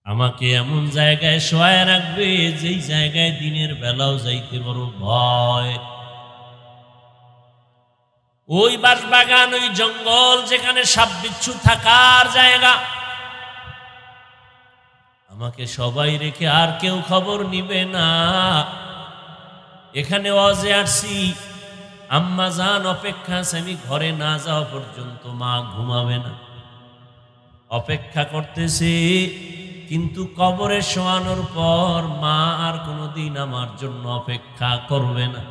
আমাকে এমন জায়গায় শোয়ায় রাখবে যেই জায়গায় দিনের বেলাও যাইতে বড় ভয়। ওই বাঁশবাগান, ওই জঙ্গল যেখানে সাপ বিচ্ছু থাকার জায়গা, আমাকে সবাই রেখে আর কেউ খবর নিবে না। এখানে ওয়াজে আসছি, আম্মা জান অপেক্ষা আছে, আমি ঘরে না যাওয়া পর্যন্ত মা ঘুমাবে না, অপেক্ষা করতেছে। কিন্তু কবরে শোয়ানোর পর মা আর কোনোদিন আমার জন্য অপেক্ষা করবে না।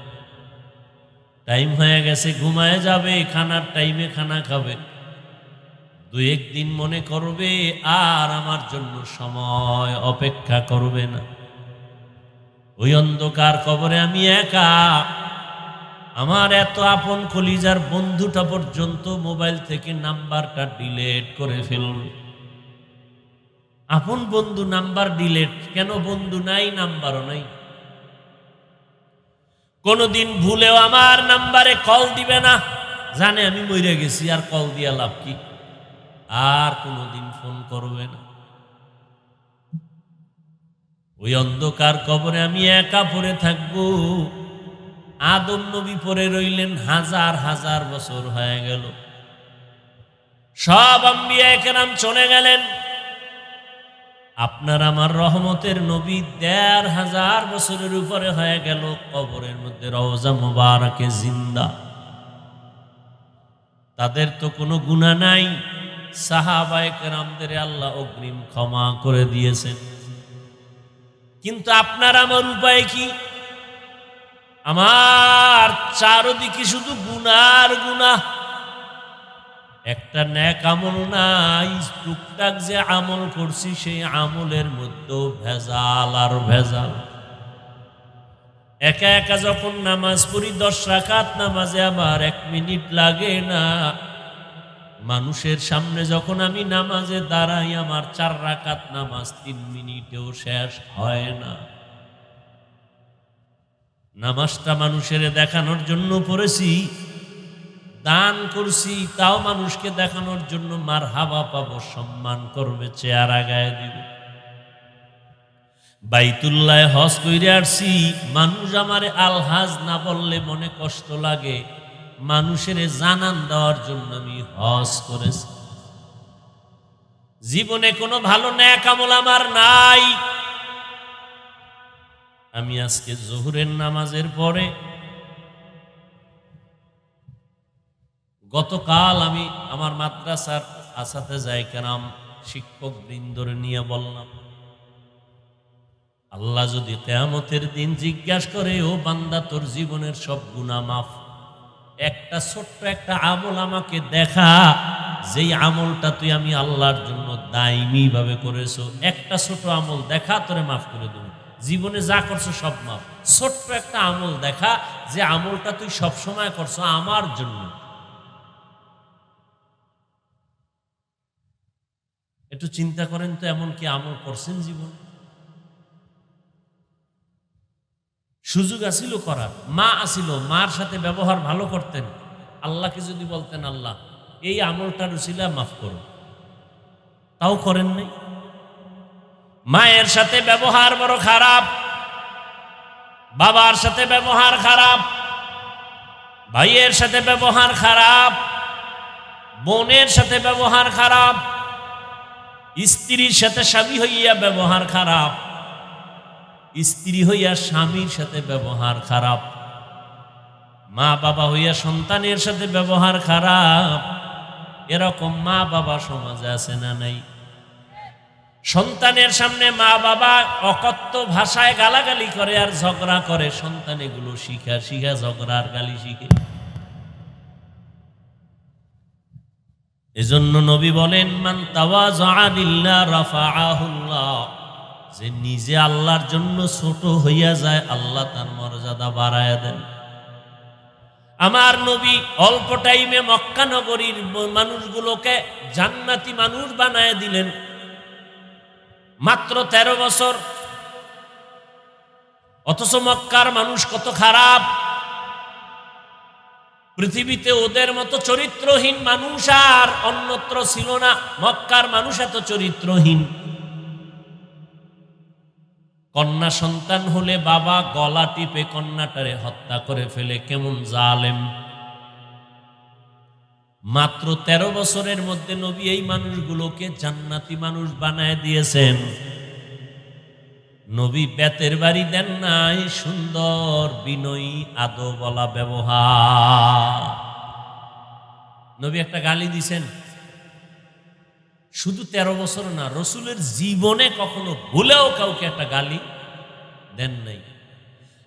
টাইম হয়ে গেছে, ঘুমায় যাবে, খানার টাইমে খানা খাবে, দু একদিন মনে করবে আর আমার জন্য সময় অপেক্ষা করবে না। ওই অন্ধকার কবরে আমি একা। আমার এত আপন কলিজার বন্ধুটা পর্যন্ত মোবাইল থেকে নাম্বারটা ডিলিট করে ফেলল। আপন বন্ধু নাম্বার ডিলিট কেন? বন্ধু নাই, নাম্বারও নাই। কোনদিন ভুলেও আমার নাম্বারে কল দিবে না, জানে আমি মরে গেছি, আর কল দিয়া লাভ কি? আর কোনদিন ফোন করবে না। ওই অন্ধকার কবরে আমি একা পড়ে থাকবো। আদম নবী পড়ে রইলেন, হাজার হাজার বছর হয়ে গেল। সব আম্বিয়া কেরাম চলে গেলেন। আপনার আমার রহমতের নবী ১৫০০ বছরের উপরে হয়ে গেল কবরের মধ্যে রওজা মুবারকে জিন্দা। তাদের তো কোনো গুনাহ নাই। সাহাবায়ে কেরামদের আল্লাহ অগ্রিম ক্ষমা করে দিয়েছেন। কিন্তু আপনার আমার উপায় কি? আমার চারদিকে শুধু গুনার গুনাহ, একটা নেক আমল নাই। টুকটাক যে আমল করছি সেই আমলের মধ্যেও ভেজাল আর ভেজাল। একা একা যখন নামাজ পড়ি, ১০ রাকাত নামাজে আমার ১ মিনিট লাগে না। মানুষের সামনে যখন আমি নামাজে দাঁড়াই, আমার ৪ রাকাত নামাজ ৩ মিনিটেও শেষ হয় না। নামাজটা মানুষের দেখানোর জন্য পড়েছি, দান করছি তাও মানুষকে দেখানোর জন্য। মারহাবা পাবো, সম্মান করবে, চেহারা গায়ে দিবে। বাইতুল্লাহ হজ কইরে আসছি, মানুষ আমারে আলহাজ না বললে মনে কষ্ট লাগে। মানুষের জানান দেওয়ার জন্য আমি হজ করেছি। জীবনে কোনো ভালো নেক আমল আমার নাই। আমি আজকে জোহরের নামাজের পরে, গতকাল আমি আমার মাদ্রাসার আসাতেজায়ে কেরাম শিক্ষক বৃন্দরে নিয়ে বললাম, আল্লাহ যদি কিয়ামতের দিন জিজ্ঞাসা করে, ও বান্দা তোর জীবনের সব গুনাহ মাফ, একটা ছোট্ট একটা আমল আমাকে দেখা, যেই আমলটা তুই আমি আল্লাহর জন্য দায়মি ভাবে করেছো, একটা ছোট আমল দেখা, তোরে মাফ করে দেব। জীবনে যা করছো সব মাফ। ছোট্ট একটা আমল দেখা, যে আমলটা তুই সব সময় করছো আমার জন্য। একটু চিন্তা করেন তো, এমন কি আমল করছেন জীবন? সুযোগ আসিল করার, মা আসিল, মার সাথে ব্যবহার ভালো করতেন। আল্লাহকে যদি বলতেন, আল্লাহ এই আমলটার উসিলা মাফ করো, তাও করেন নাই। মায়ের সাথে ব্যবহার বড় খারাপ, বাবার সাথে ব্যবহার খারাপ, ভাইয়ের সাথে ব্যবহার খারাপ, বোনের সাথে ব্যবহার খারাপ, স্ত্রীর সাথে স্বামী হইয়া ব্যবহার খারাপ, স্ত্রী হইয়া স্বামীর সাথে ব্যবহার খারাপ, মা বাবা হইয়া সন্তানের সাথে ব্যবহার খারাপ। এরকম মা বাবা সমাজে আছে না নাই? সন্তানের সামনে মা বাবা অকথ্য ভাষায় গালাগালি করে আর ঝগড়া করে, সন্তান এগুলো শিখা শিখা ঝগড়া আর গালি শিখে। এজন্য নবী বলেন, মান তাওয়াযা লিল্লাহ রাফাআহুল্লাহ, যে নিজে আল্লাহর জন্য ছোট হইয়া যায়, আল্লাহ তার মর্যাদা বাড়ায়া দেন। আমার নবী অল্প টাইমে মক্কা নগরীর মানুষগুলোকে জান্নাতি মানুষ বানায় দিলেন। মাত্র ১৩ বছর। অথচ মক্কার মানুষ কত খারাপ। পৃথিবীতে ওদের মতো চরিত্রহীন মানুষ আর অন্যত্র ছিল না। মক্কার মানুষ এত চরিত্রহীন। কন্যা সন্তান হলে বাবা গলা টিপে কন্যাটারে হত্যা করে ফেলে, কেমন জালেম। মাত্র 13 বছরের মধ্যে নবী এই মানুষগুলোকে জান্নাতি মানুষ বানায় দিয়েছেন। নবী বেতের বাড়ি দেন নাই, সুন্দর বিনয়ী আদবওয়ালা ব্যবহার। নবী একটা গালি দিছেন, শুধু 13 বছর না, রসুলের জীবনে কখনো ভুলেও কাউকে একটা গালি দেন নাই।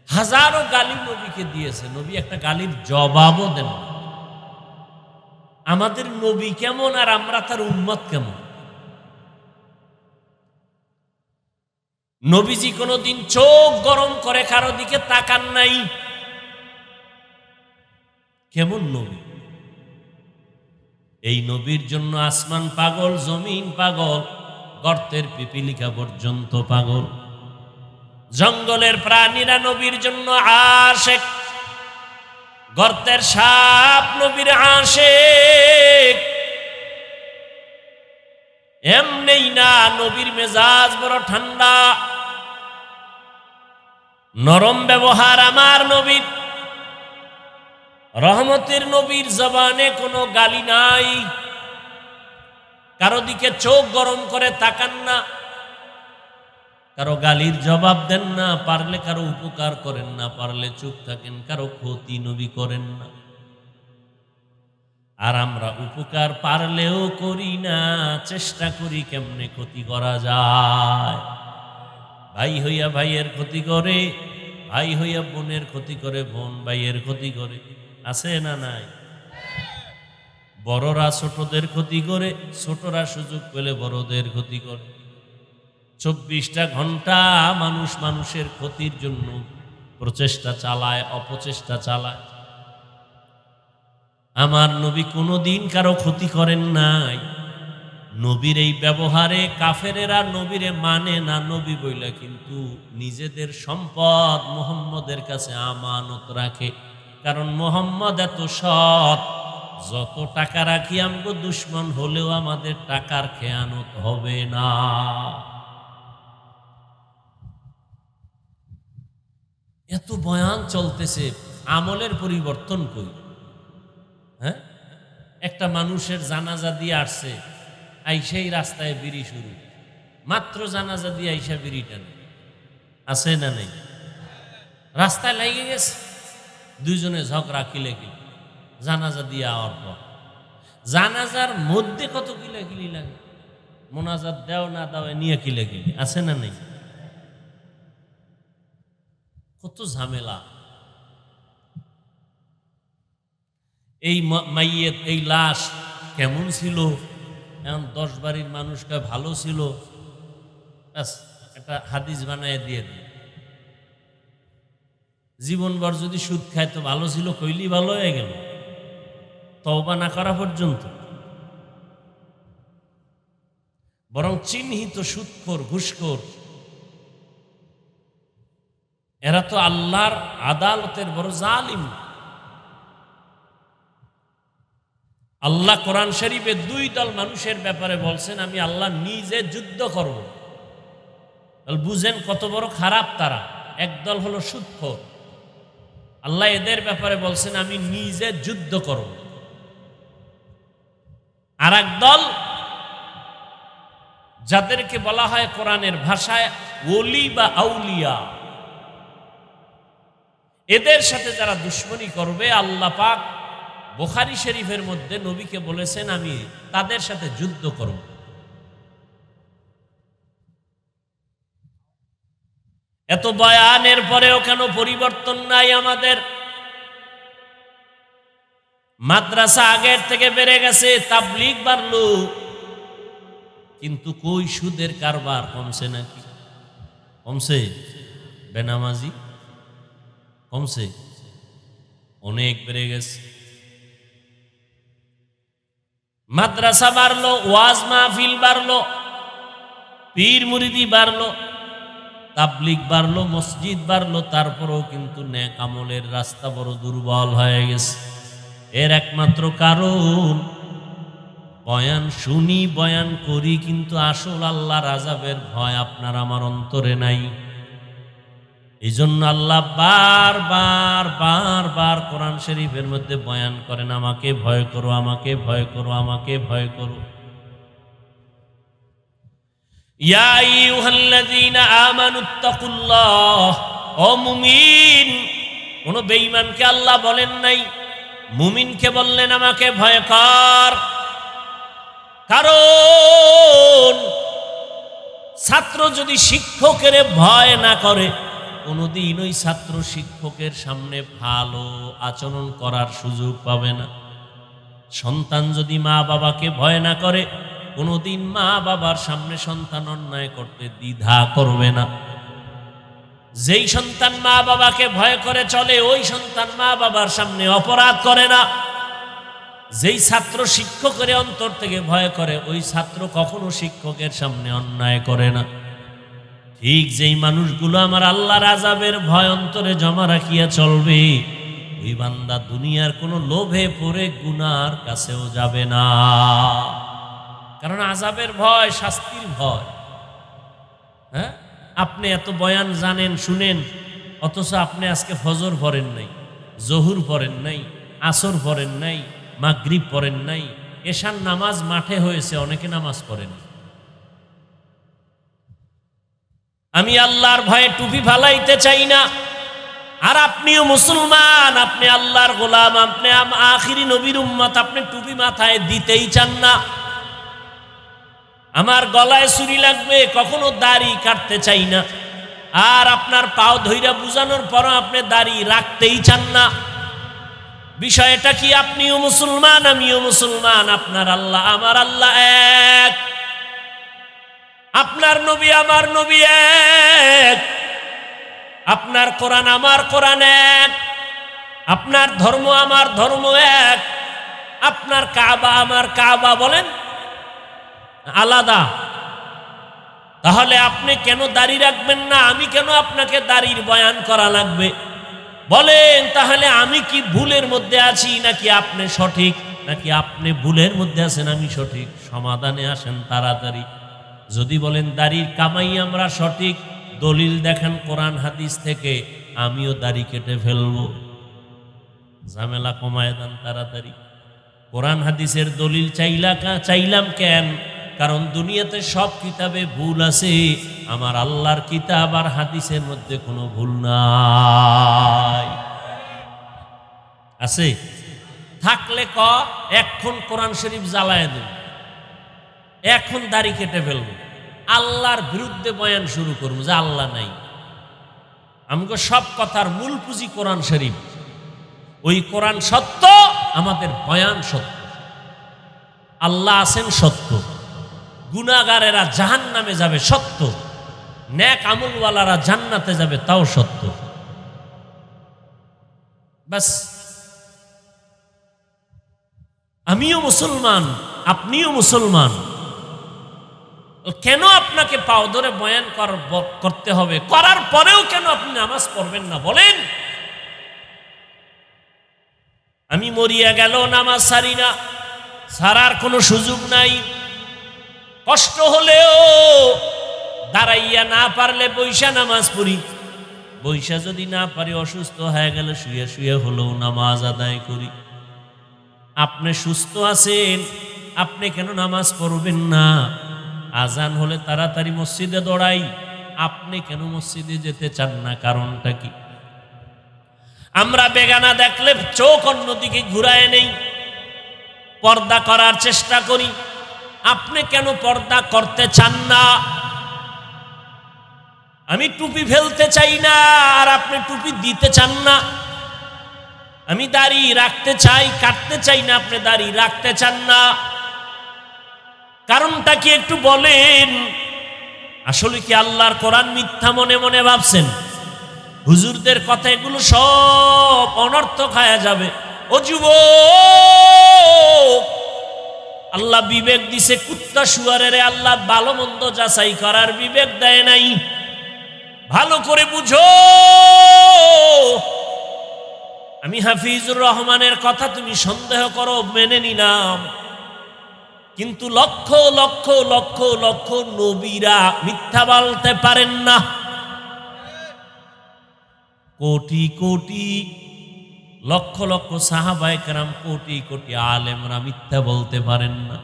হাজারো গালি নবীকে দিয়েছে, নবী একটা গালির জবাবও দেন না। আমাদের নবী কেমন আর আমরা তার উম্মত কেমন? নবীজি কোনোদিন চোখ গরম করে কারো দিকে তাকান নাই। কেমন নবী? এই নবীর জন্য আসমান পাগল, জমিন পাগল, গর্তের পিপিলিকা পর্যন্ত পাগল, জঙ্গলের প্রাণীরা নবীর জন্য আশেক, গর্তের সাপ নবীর আশেক। এমনেই না, নবীর মেজাজ বড় ঠান্ডা, নরম ব্যবহার আমার নবীর। রহমতের নবীর জবানে কোনো গালি নাই, কারো দিকে চোখ গরম করে তাকান না, কারো গালির জবাব দেন না, পারলে কারো উপকার করেন না, পারলে চুপ থাকেন, কারো ক্ষতি নবী করেন না। আর আমরা উপকার পারলেও করি না, চেষ্টা করি কেমনে ক্ষতি করা যায়। ভাই হইয়া ভাইয়ের ক্ষতি করে, ভাই হইয়া বোনের ক্ষতি করে, বোন ভাইয়ের ক্ষতি করে, আছে না নাই? বড়রা ছোটদের ক্ষতি করে, ছোটরা সুযোগ পেলে বড়দের ক্ষতি করে। 24টা ঘন্টা মানুষ মানুষের ক্ষতির জন্য প্রচেষ্টা চালায়, অপচেষ্টা চালায়। আমার নবী কোনোদিন কারো ক্ষতি করেন নাই। নবীর এই ব্যবহারে কাফেরেরা নবীরে মানে না, নবী বইলা কিন্তু নিজেদের সম্পদ মুহাম্মদের কাছে আমানত রাখে। কারণ মুহাম্মদ এত সৎ, যত টাকা রাখি আমগো দুশ্মন হলেও আমাদের টাকার খেয়ানত হবে না। এত বয়ান চলতেছে, আমলের পরিবর্তন কই? হ্যাঁ, একটা মানুষের জানাজা দিয়ে আসছে, আইসাই রাস্তায় বিড়ি শুরু, মাত্র জানাজা দিয়ে আইসা বিড়ি টানে, আছে না নেই? রাস্তায় লেগে গেছে, দুইজনে ঝগড়া কিলেকিলি, জানাজা দিয়ে আওয়ার পর জানাজার মধ্যে কত কিলাকিলি লাগে, মোনাজাত দেও না দাও নিয়ে কিলাকিলি, আছে না নেই? কত ঝামেলা। এই মাইয়েত, এই লাশ কেমন ছিল? এখন 10 বাড়ির মানুষকে ভালো ছিল, একটা হাদিস বানায় দিয়ে দিই, জীবনভর যদি সুদ খায় তো ভালো ছিল, কইলি ভালো হয়ে গেল, তওবা না করা পর্যন্ত। বরং চিহ্নিত সুদখোর, ঘুষখোর, এরা তো আল্লাহর আদালতের বড় জালিম। আল্লাহ কোরআন শরীফে 2 দল মানুষের ব্যাপারে বলছেন, আমি আল্লাহ নিজে যুদ্ধ করব। বুঝেন কত বড় খারাপ তারা। একদল হলো সুদখোর, আল্লাহ এদের ব্যাপারে বলছেন আমি নিজে যুদ্ধ করব। আর এক দল, যাদেরকে বলা হয় কোরআনের ভাষায় ওলি বা আউলিয়া, এদের সাথে যারা দুশ্মনী করবে, আল্লাহ পাক বুখারী শরীফের মধ্যে নবীকে বলেছেন আমি তাদের সাথে যুদ্ধ করব। এত বয়ানের পরেও কেন পরিবর্তন নাই আমাদের? মাদ্রাসা আগের থেকে বেড়ে গেছে, তাবলীগ বাড়লো, কিন্তু কই সুদের কারবার কমছে নাকি? কমছে? বেনামাজি কমছে? অনেক বেড়ে গেছে। মাদ্রাসা বাড়লো, ওয়াজ মাহফিল বাড়লো, পীর মুরিদি বাড়লো, তাবলীগ বাড়লো, মসজিদ বাড়লো, তারপরেও কিন্তু নেক আমলের রাস্তা বড় দুর্বল হয়ে গেছে। এর একমাত্র কারণ, বয়ান শুনি, বয়ান করি, কিন্তু আসল আল্লাহর আযাবের ভয় আপনার আমার অন্তরে নাই। এই জন্য আল্লাহ বারবার বারবার কোরআন শরীফের মধ্যে বয়ান করেন, আমাকে ভয় করো, আমাকে ভয় করো, আমাকে ভয় করো। ইয়া আইয়ুহাল্লাযীনা আমানুত্তাকুল্লাহ, ও মুমিন। কোন বেঈমানকে আল্লাহ বলেন নাই, মুমিনকে বললেন আমাকে ভয় কর। কারণ ছাত্র যদি শিক্ষকের ভয় না করে, কোনোদিন ওই ছাত্র শিক্ষকের সামনে ভালো আচরণ করার সুযোগ পাবে না। সন্তান যদি মা বাবাকে ভয় না করে, কোনোদিন মা বাবার সামনে সন্তান অন্যায় করতে দ্বিধা করবে না। যেই সন্তান মা বাবাকে ভয় করে চলে, ওই সন্তান মা বাবার সামনে অপরাধ করে না। যেই ছাত্র শিক্ষকের অন্তর থেকে ভয় করে, ওই ছাত্র কখনো শিক্ষকের সামনে অন্যায় করে না। ঠিক যেই মানুষগুলো আমার আল্লাহর আযাবের ভয় অন্তরে জমা রাখিয়া চলবে, ওই বান্দা দুনিয়ার কোনো লোভে পড়ে গুনার কাছেও যাবে না। কারণ আযাবের ভয়, শাস্তির ভয়। হ্যাঁ, আপনি এত বয়ান জানেন, শুনেন, অথচ আপনি আজকে ফজর পড়েন নাই, জোহর পড়েন নাই, আসর পড়েন নাই, মাগরিব পড়েন নাই, এশার নামাজ মাঠে হয়েছে, অনেকে নামাজ পড়েন। আমি আল্লাহর ভয়ে টুপি ফালাইতে চাই না। আর আপনিও মুসলমান, আপনি আল্লাহর গোলাম, আপনি আখিরি নবীর উম্মত, আপনি টুপি মাথায় দিতেই চান না। আমার গলায় ছুরি লাগবে, কখনো দাড়ি কাটতে চাই না। আর আপনার পাও ধইরা বুঝানোর পরও আপনি দাড়ি রাখতেই চান না। বিষয়টা কি? আপনিও মুসলমান, আমিও মুসলমান, আপনার আল্লাহ আমার আল্লাহ এক, আপনার নবী আমার নবী এক, আপনার কোরআন আমার কোরআন এক, আপনার ধর্ম আমার ধর্ম এক, আপনার কাবা আমার কাবা বলেন আলাদা। তাহলে আপনি কেন দাড়ি রাখবেন না? আমি কেন আপনাকে দাড়ির বয়ান করা লাগবে? বলেন, তাহলে আমি কি ভুলের মধ্যে আছি, নাকি আপনি সঠিক, নাকি আপনি ভুলের মধ্যে আছেন আমি সঠিক? সমাধানে আসেন তাড়াতাড়ি। যদি বলেন দাড়ির কামাই আমরা সঠিক, দলিল দেখান কোরআন হাদিস থেকে, আমিও দাড়ি কেটে ফেলবো। ঝামেলা কমায় দেন তাড়াতাড়ি। কোরআন হাদিসের দলিল চাইলাম কেন? কারণ দুনিয়াতে সব কিতাবে ভুল আছে, আমার আল্লাহর কিতাব আর হাদিসের মধ্যে কোনো ভুল নাই। আছে? থাকলে এখন কোরআন শরীফ জ্বালায় দেব, এখন দাড়ি কেটে ফেলবো, আল্লাহর বিরুদ্ধে বয়ান শুরু করবো যে আল্লাহ নাই। আমাকে সব কথার মূল পুঁজি কোরআন শরীফ। ওই কোরআন সত্য, আমাদের বয়ান সত্য। আল্লাহ আছেন সত্য, গুনাহগারেরা জাহান্নামে যাবে সত্য, নেক আমলওয়ালারা জান্নাতে যাবে তাও সত্য। বাস, আমিও মুসলমান, আপনিও মুসলমান। কেন আপনাকে পাও ধরে বয়ান করতে হবে? করার পরেও কেন আপনি নামাজ পড়বেন না বলেন? আমি মরিয়া গেল নামাজ সারি না, সারার কোনো সুযোগ নাই। কষ্ট হলেও দাঁড়াইয়া না পারলে বৈশা নামাজ পড়ি, বৈশা যদি না পারি অসুস্থ হয়ে গেলে শুয়ে শুয়ে হলেও নামাজ আদায় করি। আপনি সুস্থ আছেন, আপনি কেন নামাজ পড়বেন না? আজান হলে তাড়াতাড়ি মসজিদে দৌড়াই, আপনি কেন মসজিদে যেতে চান না? কারণটা কি? আমরা বেগানা দেখলে চোখ অন্যদিকে ঘুরায় নেই, পর্দা করার চেষ্টা করি। আপনি কেন পর্দা করতে চান না? আমি টুপি ফেলতে চাই না, আর আপনি টুপি দিতে চান না। আমি দাড়ি রাখতে চাই, কাটতে চাই না, আপনি দাড়ি রাখতে চান না। কারণটা কি একটু বলেন? আসলে কি আল্লাহর কোরআন মিথ্যা মনে মনে ভাবছেন? হুজুরদের কথা এগুলো সব অনর্থক হয়ে যাবে। ও যুবক, আল্লাহ বিবেক দিছে, কুত্তা শুয়ারের আল্লাহ ভালো মন্দ যাচাই করার বিবেক দেয় নাই। ভালো করে বুঝো। আমি হাফিজুর রহমানের কথা তুমি সন্দেহ করো, মেনে নিলাম, কিন্তু লক্ষ লক্ষ লক্ষ লক্ষ নবীরা মিথ্যা বলতে পারেন না। কোটি কোটি লক্ষ লক্ষ সাহাবায়ে কেরাম, কোটি কোটি আলেমরা মিথ্যা বলতে পারেন না।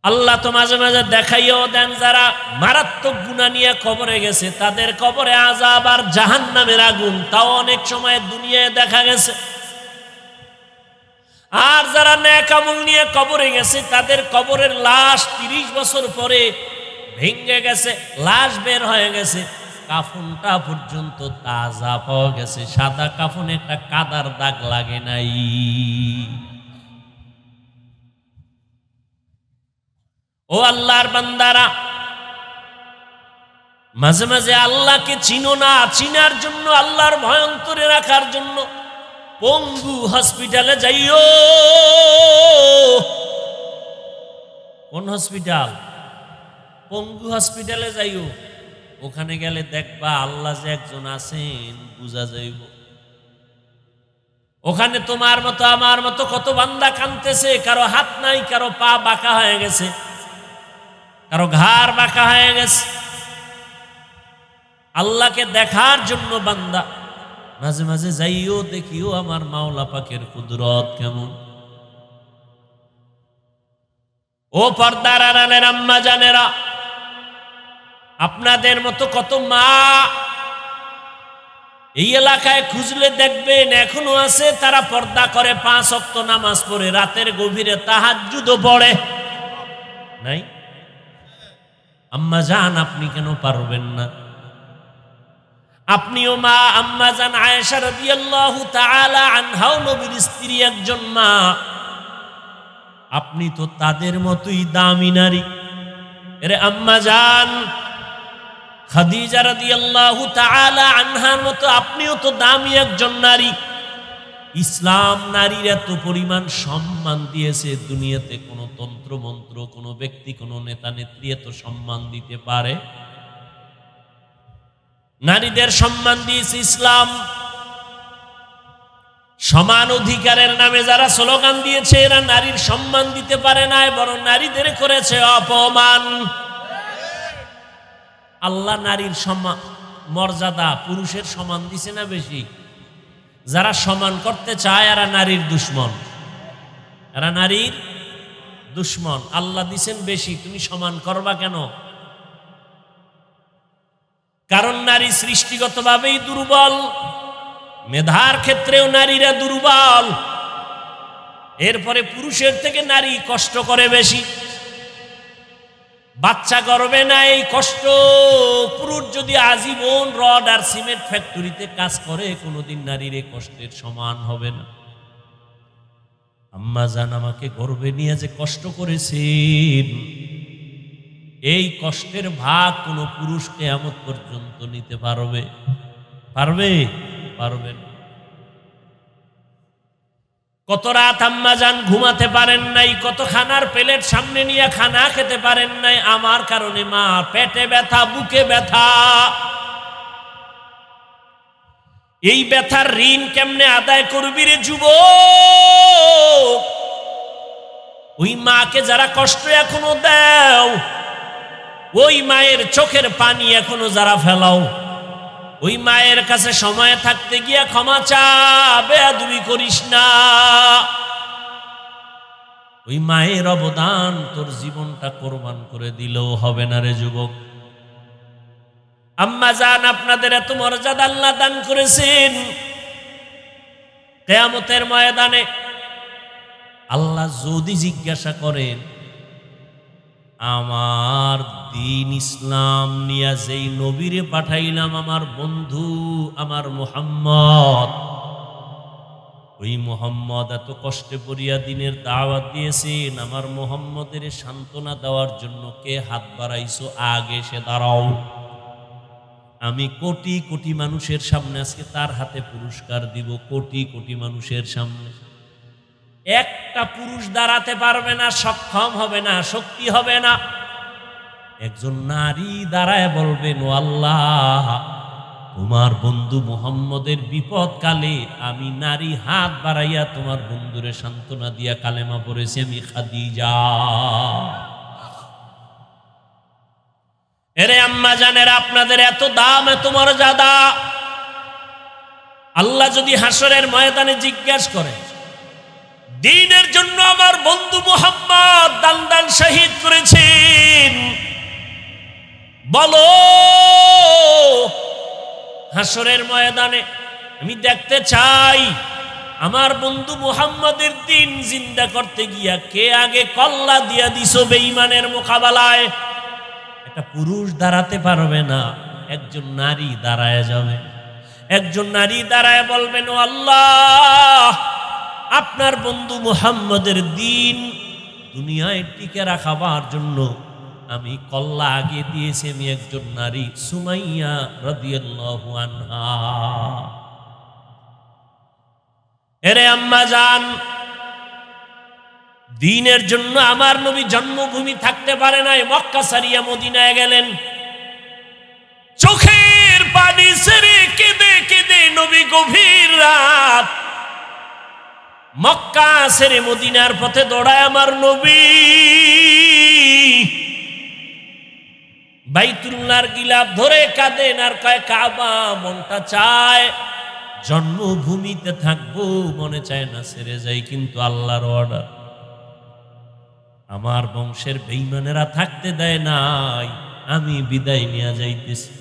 আল্লাহ তো মাঝে মাঝে দেখাইও দেন, যারা মারাত্মক গুনাহ নিয়ে কবরে গেছে তাদের কবরে আযাব আর জাহান্নামের আগুন, তাও অনেক সময় দুনিয়ায় দেখা গেছে। আর যারা নেক আমল নিয়ে কবরে গেছে তাদের কবরের লাশ 30 বছর পরে ভেঙে গেছে, লাশ বের হয়ে গেছে, কাফনটা পর্যন্ত তাজা পাওয়া গেছে, সাদা কাফনে একটা কাদার দাগ লাগে নাই। ও আল্লাহর বান্দারা, মাঝে মাঝে আল্লাহকে চিনো না, চিনার জন্য, আল্লাহর ভয় অন্তরে রাখার জন্য পঙ্গু হসপিটালে যাইও। কোন হসপিটাল? পঙ্গু হসপিটালে যাইও। ওখানে গেলে দেখবা আল্লাহ যে একজন আছেন বুঝা যাইব। ওখানে তোমার মতো আমার মতো কত বান্দা কাঁদতেছে, কারো হাত নাই, কারো পা বাঁকা হয়ে গেছে, কারো ঘাড় বাঁকা হয়ে গেছে। আল্লাহকে দেখার জন্য বান্দা মাঝে মাঝে যাইও, দেখিও আমার মাওলা পাকের কুদরত কেমন। ও পর্দার আড়ালের আম্মা জানেরা, আপনাদের মতো কত মা এই এলাকায় খুঁজলে দেখবেন এখনো আছে, তারা পর্দা করে, 5 ওয়াক্ত নামাজ পড়ে, রাতের গভীরে তাহাজ্জুদও পড়ে। নাই? আম্মা জান, আপনি কেন পারবেন না? আপনিও মা। আম্মা জান আয়েশা রাদিয়াল্লাহু তাআলা আনহাও নবীর স্ত্রী একজন মা। আপনি তো তাদের মতোই দামি নারী। এরে আম্মা জান খাদিজা রাদিয়াল্লাহু তাআলা আনহার মতো আপনিও তো দামি একজন নারী। ইসলাম নারীর এত পরিমাণ সম্মান দিয়েছে, দুনিয়াতে কোনো তন্ত্র মন্ত্র, কোনো ব্যক্তি, কোনো নেতা নেত্রী এত সম্মান দিতে পারে? নারীদের সম্মান দিয়েছে ইসলাম। সমান অধিকারের নামে যারা স্লোগান দিয়েছে, এরা নারীর সম্মান দিতে পারে না, বরং নারীদের করেছে অপমান। আল্লাহ নারীর সম্মান, মর্যাদা পুরুষের সমান দিছে না বেশি? যারা সমান করতে চায় এরা নারীর দুশ্মন, এরা নারীর দুশ্মন। আল্লাহ দিছেন বেশি, তুমি সমান করবা কেন? কারণ নারী সৃষ্টিগতভাবেই দুর্বল, মেধার ক্ষেত্রেও নারীরা দুর্বল। এরপরে পুরুষের থেকে নারী কষ্ট করে বেশি। বাচ্চা গর্ভে না, এই কষ্ট পুরুষ যদি আজীবন রড আর সিমেন্ট ফ্যাক্টরিতে কাজ করে, কোনোদিন নারীর এই কষ্টের সমান হবে না। আম্মা জান আমাকে গর্ভে নিয়ে যে কষ্ট করেছেন, এই কষ্টের ভাগ কোনো পুরুষ কিয়ামত পর্যন্ত নিতে পারবে? পারবে? পারবে না। কত রাত আম্মা জান ঘুমাতে পারেন নাই, কত খানার প্লেট সামনে নিয়ে খানা খেতে পারেন নাই আমার কারণে। মা, পেটে ব্যথা, বুকে ব্যথা, এই ব্যথার ঋণ কেমনে আদায় করবি রে যুবক? ওই মাকে যারা কষ্ট এখনো দাও, ওই মায়ের চোখের পানি এখনো যারা ফেলাও, ওই মায়ের কাছে সময় থাকতে গিয়া ক্ষমা চা, বেয়াদবি করিস না। ওই মায়ের অবদান তোর জীবনটা কোরবান করে দিলেও হবে না রে যুবক। আম্মা জান, আপনাদের এত মর্যাদা আল্লাহ দান করেছেন, কিয়ামতের ময়দানে আল্লাহ যদি জিজ্ঞাসা করেন, আমার দিন ইসলাম নিয়া যেই নবীরে পাঠাইলাম, আমার বন্ধু আমার মুহাম্মদ, ওই মুহাম্মদ এত কষ্টে পড়িয়া দিনের দাওয়াত দিয়েছেন, আমার মুহাম্মদের সান্ত্বনা দেওয়ার জন্য কে হাত বাড়াইছো? আগে সে দাঁড়াও। আমি কোটি কোটি মানুষের সামনে আজকে তার হাতে পুরস্কার দিব, কোটি কোটি মানুষের সামনে। একটা পুরুষ দাঁড়াতে পারবে না, সক্ষম হবে না, শক্তি হবে না। একজন নারী দাঁড়ায় বলবেন, ও আল্লাহ, তোমার বন্ধু মুহাম্মদের বিপদ কালে আমি নারী হাত বাড়াইয়া তোমার বন্ধুরে সান্ত্বনা দিয়া কালেমা পড়েছি, আমি খাদিজা। এরে আম্মা আম্মা জানের আপনাদের এত দাম, এত মর্যাদা, আল্লাহ যদি হাসরের ময়দানে জিজ্ঞাসা করে, দ্বীনের জন্য আমার বন্ধু মুহাম্মদ দান শহীদ করেছেন, বলো হাসরের ময়দানে আমি দেখতে চাই আমার বন্ধু মুহাম্মদের দ্বীন জিন্দা করতে গিয়া কে আগে কল্লা দিয়া দিছো বেঈমানের মোকাবেলায়। একটা পুরুষ দাঁড়াতে পারবে না, একজন নারী দাঁড়ায় যাবে। একজন নারী দাঁড়ায় বলবেন, ও আল্লাহ, আপনার বন্ধু মুহাম্মদের দ্বীন দুনিয়ায় টিকে রাখাবার জন্য আমি কল্লা আগে দিয়েছি। আমি একজন নারী, সুমাইয়া রাদিয়াল্লাহু আনহা। এরে আম্মা জান, দ্বীনের জন্য আমার নবী জন্মভূমি থাকতে পারে নাই, মক্কা ছাড়িয়া মদিনায় গেলেন। চোখের পানি ছেড়ে কেঁদে কেঁদে নবী গভীর রাত মক্কা ছেড়ে মদিনার পথে দৌড়ায় আমার নবী। বাইতুল্লাহর গিলাফ ধরে কাঁদেন আর কয়, কাবা মনটা চায় জন্মভূমিতে থাকবো, মনে চায় না ছেড়ে যাই, কিন্তু আল্লাহর অর্ডার, আমার বংশের বেঈমানেরা থাকতে দেয় নাই, আমি বিদায় নিয়ে যাইতেছি।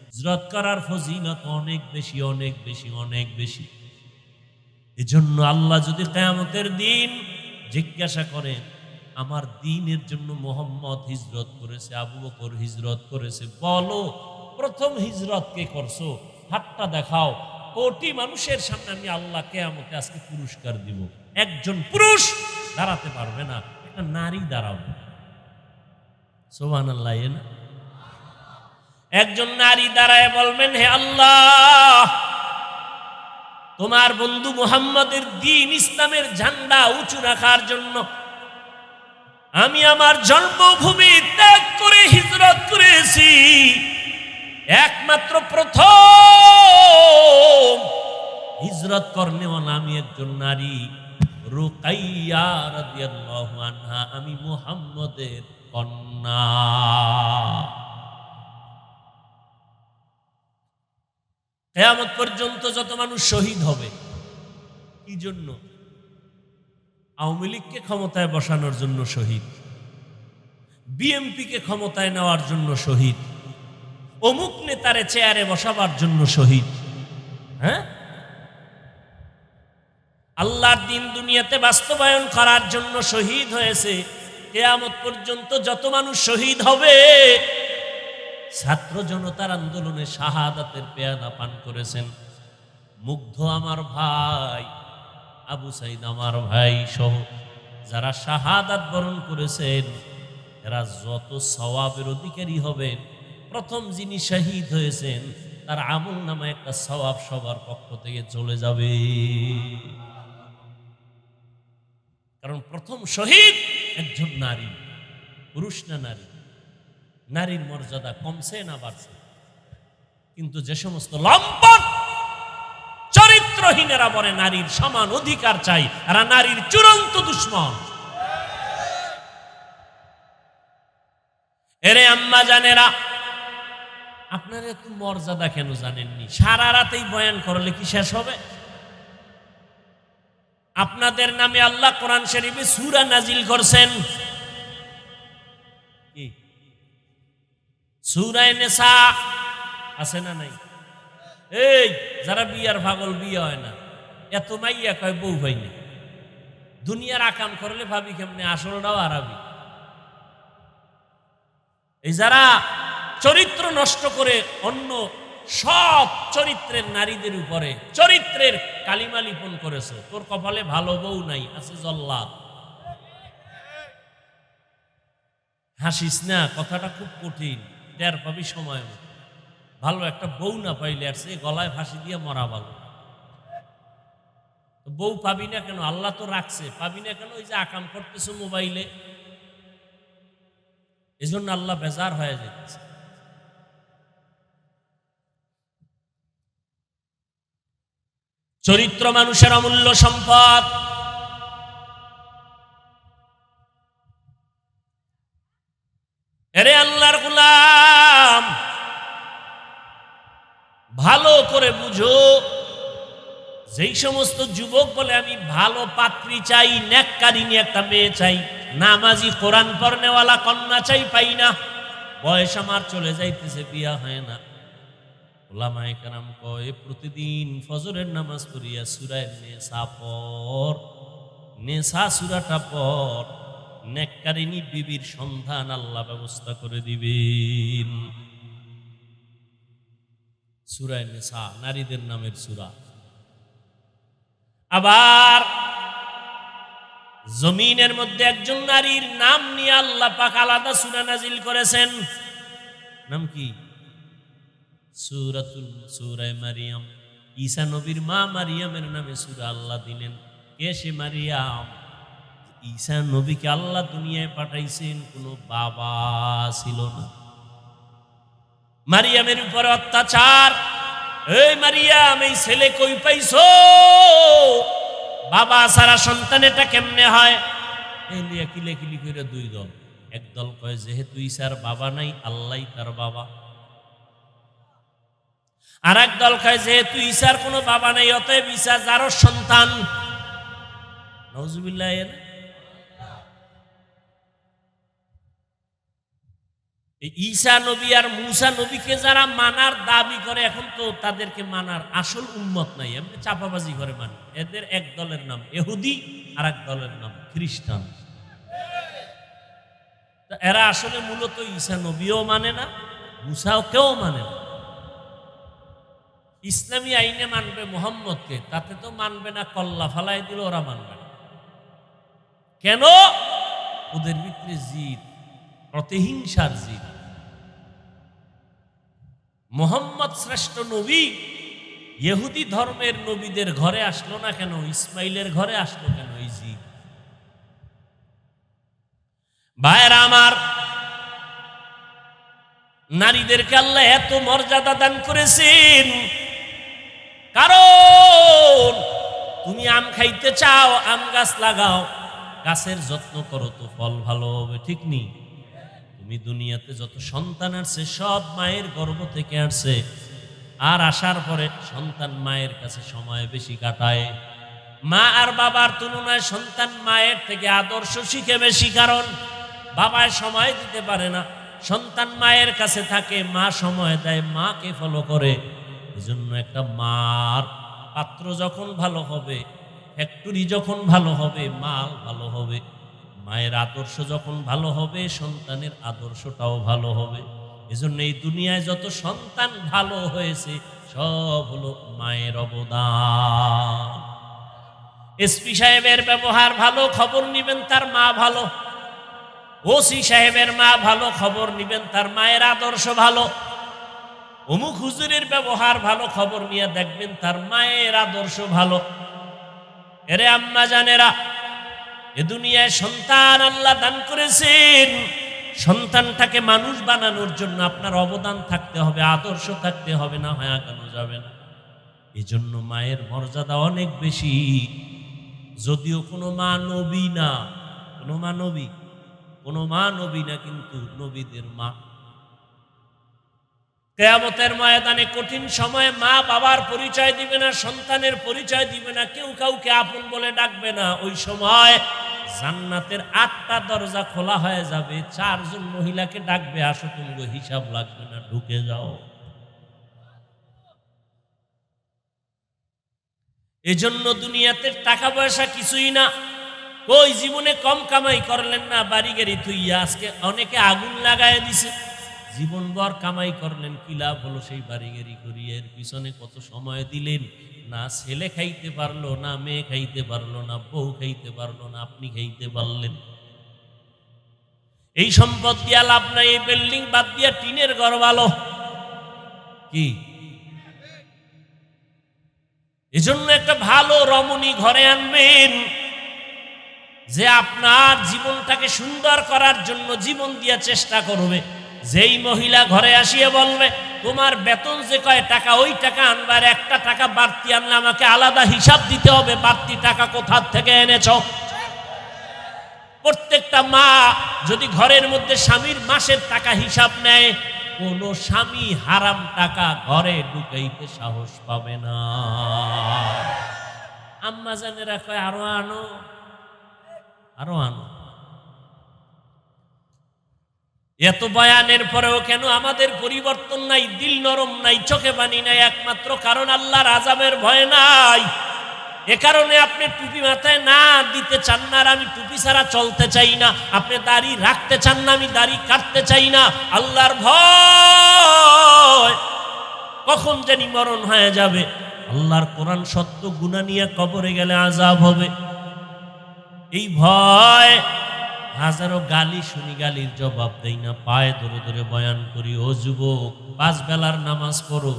হিজরত করার ফজিলত অনেক বেশি, অনেক বেশি, অনেক বেশি। এজন্য আল্লাহ যদি কিয়ামতের দিন জিজ্ঞাসা করেন, আমার দ্বীনের জন্য মুহাম্মদ হিজরত করেছে, আবু বকর হিজরত করেছে, বলো প্রথম হিজরত কে করছো, হাতটা দেখাও। কোটি মানুষের সামনে আমি আল্লাহ কিয়ামতে আজকে পুরস্কার দিব। একজন পুরুষ দাঁড়াতে পারবে না, একটা নারী দাঁড়াবে। সুবহানাল্লাহ। না, একজন নারী দাঁড়ায় বলবেন, হে আল্লাহ, তোমার বন্ধু মুহাম্মদের দ্বীন ইসলামের ঝান্ডা উঁচু রাখার জন্য আমি আমার জন্মভূমি ত্যাগ করে হিজরত করেছি। একমাত্র প্রথম হিজরত করনেওয়ালা আমি একজন নারী, রুকাইয়া রাদিয়াল্লাহু আনহা, আমি মুহাম্মদের কন্যা। কিয়ামত পর্যন্ত যত মানুষ শহীদ হবে, কি জন্য? আওয়ামী লীগকে ক্ষমতায় বসানোর জন্য শহীদ, বিএনপিকে ক্ষমতায় নেওয়ার জন্য শহীদ, অমুক নেতারে চেয়ারে বসাবার জন্য শহীদ। হ্যাঁ, আল্লাহর দ্বীন দুনিয়াতে বাস্তবায়ন করার জন্য শহীদ হয়েছে। কিয়ামত পর্যন্ত যত মানুষ শহীদ হবে, ছাত্র জনতার আন্দোলনে শাহাদাতের পেয়ালা পান করেছেন মুগ্ধ আমার ভাই, আবু সাইদ আমার ভাই সহ যারা শাহাদাত বরণ করেছেন, এরা যত সওয়াবের অধিকারী হবেন। প্রথম যিনি শহীদ হয়েছেন তার আমল নামে একটা সওয়াব সবার পক্ষ থেকে চলে যাবে। কারণ প্রথম শহীদ একজন নারী, পুরুষ না নারী। নারীর মর্যাদা কমছে না বাড়ছে? কিন্তু যে সমস্ত লম্পট চরিত্রহীনেরা বলে নারীর সমান অধিকার চাই, এরা নারীর চূড়ান্ত দুশ্মন। এরে আম্মা জানেরা, আপনারা এত মর্যাদা কেন জানেননি? সারা রাতেই বয়ান করলে কি শেষ হবে? আপনাদের নামে আল্লাহ কোরআন শরীফে সূরা নাজিল করছেন, কি সূরা নিসা আছে না নাই? এই যারা বিয়ার পাগল, বিয়ে হয় না, এত মাইয়া কয় বউ ভাই না, দুনিয়ার আকাম করলে ভাবি কেমনে আসলটাও আরবি। এই যারা চরিত্র নষ্ট করে অন্য সৎ চরিত্রের নারীদের উপরে চরিত্রের কালিমা লিপন করেছে, তোর কপালে ভালো বউ নাই, আছে জল্লাদ। হাসিস না, কথাটা খুব কঠিন, টের পাবি সময় মতো। ভালো একটা বউ না পাইলে আর সে গলায় ফাঁসি দিয়ে মরা ভালো। বউ পাবি না কেন? আল্লাহ তো রাখছে, পাবি না কেন? ওই যে আকাম করতেছো মোবাইলে, এই জন্য আল্লাহ বেজার হয়ে যাচ্ছে। চরিত্র মানুষের অমূল্য সম্পদ। এরে আল্লাহর গোলাম, বুঝো, যেই সমস্ত যুবক বলে আমি ভালো পাত্রী চাই, নেককারিনী একটা মেয়ে চাই, নামাজি কোরআন পড়নেওয়ালা কন্যা চাই, পাই না, বয়স আমার চলে যাইতেছে, বিয়া হয় না। ওলামায়ে কেরাম কয় প্রতিদিন ফজরের নামাজ পড়িয়া সূরা নেসা পড়, নেসা সূরাটা পড়, নেককারিনী বিবির সন্ধান আল্লাহ ব্যবস্থা করে দিবেন। সূরা নেসা নারীদের নামের সূরা। আবার জমিনের মধ্যে একজন নারীর নাম নিয়ে আল্লাহ পাক আলাদা সূরা নাজিল করেছেন। নাম কি? সূরা মারিয়াম। ঈসা নবীর মা মারিয়ামের নামে সূরা আল্লাহ দিলেন। কে সে মারিয়াম? ঈসা নবীকে আল্লাহ দুনিয়ায় পাঠাইছেন, কোনো বাবা ছিল না। মারিয়ামের উপরে অত্যাচার, এই মারিয়াম এই ছেলে কই পাইছো? বাবা সারা সন্তান এটা কেমনে হয়? এই নিয়ে কিলেকিলি করে দুই দল। এক দল কয় যেহেতু ঈসার বাবা নাই, আল্লাহই তার বাবা। আর এক দল কয় যেহেতু ঈসার কোনো বাবা নাই, অতএব ঈসা যারও সন্তান। নাউজুবিল্লাহ। ঈসা নবী আর মুসা নবীকে যারা মানার দাবি করে, এখন তো তাদেরকে মানার আসল উম্মত নাই, এমনি চাপাবাজি করে মানে। এদের এক দলের নাম ইহুদি, আর এক দলের নাম খ্রিস্টান। এরা আসলে মূলত ঈসা নবীও মানে না, মুসাও কেউ মানে না। ইসলামী আইনে মানবে মুহাম্মদকে, তাতে তো মানবে না, কল্লা ফালাই দিল ওরা মানবে না। কেন? ওদের ভিতরে জিদ, প্রতিহিংসার জিদ। মুহাম্মদ শ্রেষ্ঠ নবী, ইহুদি ধর্মের নবীদের ঘরে আসলো না কেন? ইসমাইলের ঘরে আসলো কেন? এই জিদ। ভাইরা আমার, নারীদেরকে আল্লাহ এত মর্যাদা দান করেছেন, কারণ তুমি আম খাইতে চাও, আম গাছ লাগাও, গাছের যত্ন করো তো ফল ভালো হবে, ঠিক নেই? তুমি দুনিয়াতে যত সন্তান আসছে সব মায়ের গর্ভ থেকে আসছে, আর আসার পরে সন্তান মায়ের কাছে সময় বেশি কাটায়। মা আর বাবার তুলনায় সন্তান মায়ের থেকে আদর্শ শিখে বেশি, কারণ বাবায় সময় দিতে পারে না, সন্তান মায়ের কাছে থাকে, মা সময় দেয়, মাকে ফলো করে। এজন্য একটা মার পাত্র যখন ভালো হবে, ফ্যাক্টরি যখন ভালো হবে, মাল ভালো হবে। মায়ের আদর্শ যখন ভালো হবে, সন্তানের আদর্শটাও ভালো হবে। এজন্য এই দুনিয়ায় যত সন্তান ভালো হয়েছে সব হলো মায়ের অবদান। এসপি সাহেবের ব্যবহার ভালো, খবর নিবেন তার মা ভালো। ওসি সাহেবের মা ভালো, খবর নিবেন তার মায়ের আদর্শ ভালো। অমুক হুজুরের ব্যবহার ভালো, খবর নিয়ে দেখবেন তার মায়ের আদর্শ ভালো। এরে আম্মা জানেরা, এ দুনিয়ায় সন্তান আল্লাহ দান করেছেন, সন্তানটাকে মানুষ বানানোর জন্য আপনার অবদান থাকতে হবে, আদর্শ থাকতে হবে, না হয় আগানো যাবে না। এই জন্য মায়ের মর্যাদা অনেক বেশি। যদিও কোনো মা নবী না, কোনো মা নবী না, কিন্তু নবীদের মা। কিয়ামতের ময়দানে কঠিন সময়ে মা বাবার পরিচয় দিবে না, সন্তানের পরিচয় দিবে না, কেউ কাউকে আপন বলে ডাকবে না। ওই সময় জান্নাতের 8টা দরজা খোলা হয়ে যাবে, 4 জন মহিলাকে ডাকবে, আসো তুমি, হিসাব লাগবে না, ঢুকে যাও। এজন্য দুনিয়াতে টাকা পয়সা কিছুই না। কই জীবনে কম কামাই করলেন না, বাড়ি গাড়ি থুইয়া আজকে অনেকে আগুন লাগায় দিছে। জীবনভর কামাই করলেন, কি লাভ হলো সেই বাড়ি গাড়ি করিয়ে? এর পিছনে কত সময় দিলেন, না ছেলে খাইতে পারলো, না মেয়ে খাইতে পারলো, না বউ খাইতে পারলো, না আপনি খাইতে পারলেন। এই সম্পদ দিয়া লাভ নাই, এই বিল্ডিং বাদ দিয়া টিনের ঘর ভালো। কি এজন্য একটা ভালো রমণী ঘরে আনবেন, যে আপনার জীবনটাকে সুন্দর করার জন্য জীবন দিয়া চেষ্টা করবে। যেই মহিলা ঘরে আসিয়ে বলবে তোমার বেতন যে কয় টাকা, ওই টাকা আনবার, 1টা টাকা বাড়তি আনলে আমাকে আলাদা হিসাব দিতে হবে, বাড়তি টাকা কোথা থেকে এনেছ। প্রত্যেকটা মা যদি ঘরের মধ্যে স্বামীর মাসের টাকা হিসাব নেয়, কোনো স্বামী হারাম টাকা ঘরে ঢুকাইতে সাহস পাবে না। আম্মা জানেরা কয় আরো আনো, আরো আনো। এত বয়ানের পরেও কেন আমাদের পরিবর্তন নাই, দিল নরম নাই, চোখে পানি নাই? একমাত্র কারণ আল্লাহর আযাবের ভয় নাই। এ কারণে আপনি টুপি মাথায় না দিতে চান না, আর আমি টুপি ছাড়া চলতে চাই না। আপনি দাড়ি রাখতে চান না, আমি দাড়ি কাটতে চাই না। আল্লাহর ভয়, কখন জানি মরণ হয়ে যাবে। আল্লাহর কোরআন সত্য, গুনাহ নিয়ে কবরে গেলে আযাব হবে, এই ভয়। হাজারো গালি শুনি, গালির জবাব দেই না, পায়ে ধরে ধরে বয়ান করি। ও যুবক, 5 বেলার নামাজ পড়ো,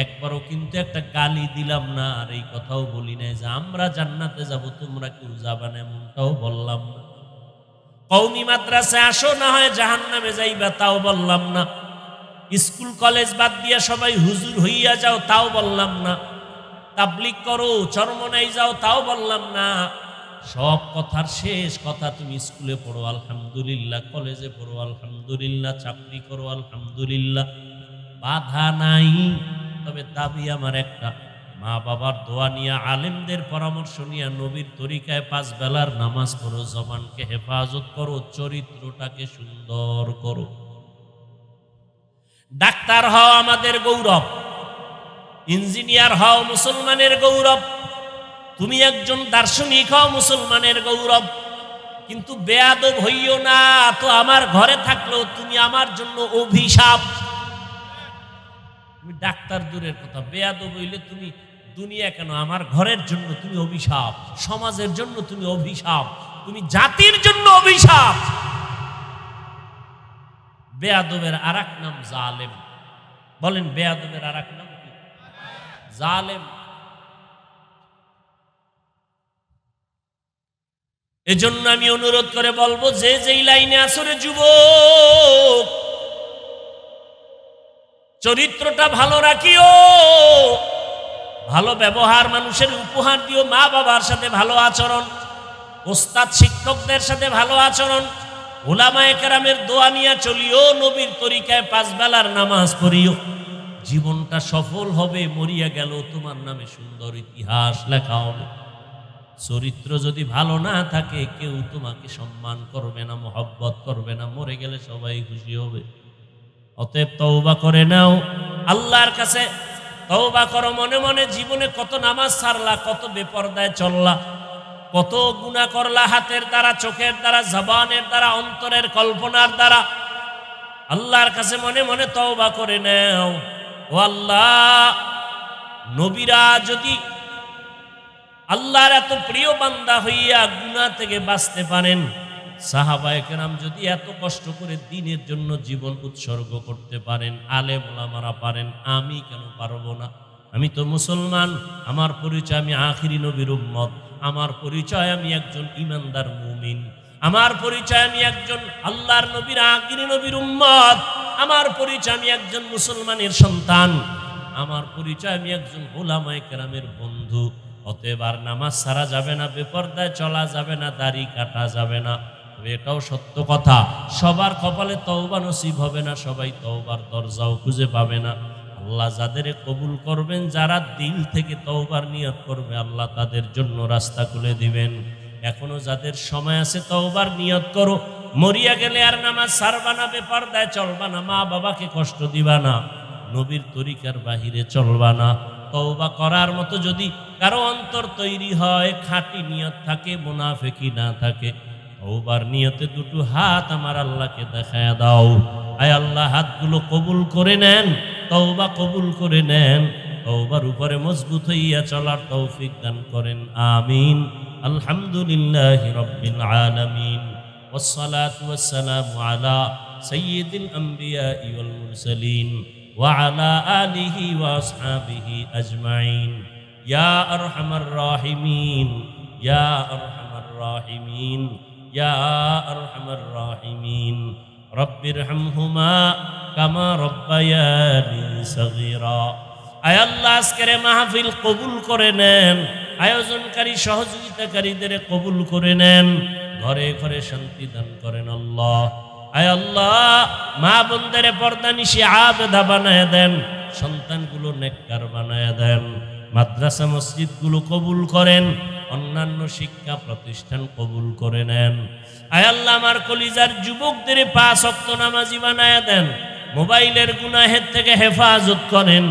একবারও কিন্তু একটা গালি দিলাম না, আর এই কথাও বলি নাই যে আমরা জান্নাতে যাব তোমরা কেউ যাবা না, এমনটাও বললাম না। কওমি মাদ্রাসায় আসো, না হয় জাহান্নামে যাইবা, তাও বললাম না। স্কুল কলেজ বাদ দিয়ে সবাই হুজুর হইয়া যাও, তাও বললাম না। তাবলীগ করো, চরমনাই যাও, তাও বললাম না। সব কথার শেষ কথা, তুমি স্কুলে পড়ো আলহামদুলিল্লাহ, কলেজে পড়ো আলহামদুলিল্লাহ, চাকরি করো আলহামদুলিল্লাহ, বাধা নাই। তবে দাবি আমার একটা, মা বাবার দোয়া নিয়ে, আলেমদের পরামর্শ নিয়ে, নবীর তরিকায় 5 বেলার নামাজ পড়ো, জবানকে হেফাজত করো, চরিত্রটাকে সুন্দর করো। ডাক্তার হও আমাদের গৌরব, ইঞ্জিনিয়ার হও মুসলমানের গৌরব, তুমি একজন দার্শনিক হও মুসলমানের গৌরব। কিন্তু বেয়াদব হইও না, তো আমার ঘরে থাকলেও তুমি আমার জন্য অভিশাপ। তুমি ডাক্তার দূরের কথা, বেয়াদব হইলে তুমি দুনিয়া কেন, আমার ঘরের জন্য তুমি অভিশাপ, সমাজের জন্য তুমি অভিশাপ, তুমি জাতির জন্য অভিশাপ। বেয়াদবের আরেক নাম জালেম। বলেন, বেয়াদবের আরেক নাম কি? জালেম। এজন্য আমি অনুরোধ করে বলবো, যে যেই লাইনে আসরে যুবক, চরিত্রটা ভালো রাখিও, ভালো ব্যবহার মানুষের উপহার দিও, মা বাবার সাথে ভালো আচরণ, ওস্তাদ শিক্ষকদের সাথে ভালো আচরণ, উলামায়ে কেরামের দোয়া নিয়ে চলিও, নবীর তরিকায় 5 বেলার নামাজ পড়িও। জীবনটা সফল হবে, মরিয়া গেল তোমার নামে সুন্দর ইতিহাস লেখা হবে। চরিত্র যদি ভালো না থাকে, কেউ তোমাকে সম্মান করবে না, মহব্বত করবে না, মরে গেলে সবাই খুশি হবে। অতএব তওবা করে নাও, আল্লাহর কাছে তওবা করো মনে মনে। জীবনে কত নামাজ ছাড়লা, কত বেপরদায় চললা, কত গুনাহ করলা, হাতের দ্বারা, চোখের দ্বারা, জবানের দ্বারা, অন্তরের কল্পনার দ্বারা। আল্লাহর কাছে মনে মনে তওবা করে নাও। ও আল্লাহ, নবীরা যদি আল্লাহর এত প্রিয় বান্দা হইয়া গুনাহ থেকে বাঁচতে পারেন, সাহাবায়ে কেরাম যদি এত কষ্ট করে দ্বীনের জন্য জীবন উৎসর্গ করতে পারেন, আলেম ওলামারা পারেন, আমি কেন পারবো না? আমি তো মুসলমান, আমার পরিচয় আমি আখিরি নবীর উম্মত, আমার পরিচয় আমি একজন ঈমানদার মুমিন, আমার পরিচয় আমি একজন আল্লাহর নবীর আখিরি নবীর উম্মত, আমার পরিচয় আমি একজন মুসলমানের সন্তান, আমার পরিচয় আমি একজন উলামায়ে কেরামের বন্ধু। অতএব আর নামাজ ছাড়া যাবে না, বেপরদায় চলা যাবে না, দাড়ি কাটা যাবে না। এটাও সত্য কথা, সবার কপালে তওবা নসিব হবে না, সবাই তওবার দরজাও খুঁজে পাবে না। আল্লাহ যাদের কবুল করবেন, যারা দিল থেকে তওবার নিয়ত করবে, আল্লাহ তাদের জন্য রাস্তা খুলে দিবেন। এখনো যাদের সময় আছে, তওবার নিয়ত করো। মরিয়া গেলে আর নামাজ ছাড়বা না, বেপরদায় চলবা না, মা বাবাকে কষ্ট দিবা না, নবীর তরিকার বাহিরে চলবা না। তওবা করার মতো যদি কারো অন্তর তৈরি হয়, খাঁটি নিয়ত থাকে, মুনাফিকি না থাকে, তওবার নিয়তে দুটো হাত আমার আল্লাহকে দেখায়া দাও। আয় আল্লাহ, হাতগুলো কবুল করে নেন, তওবা কবুল করে নেন, তওবার উপরে মজবুত হইয়া চলার তৌফিক দান করেন। আমিন। আলহামদুলিল্লাহি রাব্বিল আলামিন, ওয়াসসালাতু ওয়াসসালামু আলা সাইয়্যিদিল আমবিয়া ওয়াল মুরসালিন ওয়া আলা আলিহি ওয়া আসহাবিহি আজমাইন। ইয়া আরহামার রাহিমিন, ইয়া আরহামার রাহিমিন, ইয়া আরহামার রাহিমিন। রব্বিরহামহুমা কামা রব্বায়ানি সগীরা। আয় আল্লাহ, আজকের মাহফিল কবুল করে নেন, আয়োজনকারী সহযোগিতাকারীদের কবুল করে নেন, ঘরে ঘরে শান্তি দান করেন আল্লাহ। আয় আল্লাহ, মা বোনদের পর্দা নিশি আবেদা বানায় দেন, সন্তানগুলো নেককার বানায় দেন, মাদ্রাসা মসজিদগুলো কবুল করেন, অন্যান্য শিক্ষা প্রতিষ্ঠান কবুল করে নেন। আয় আল্লাহ, আমার কলিজার যুবকদের 5 ওয়াক্ত নামাজি বানায় দেন, মোবাইলের গুনাহের থেকে হেফাজত করেন,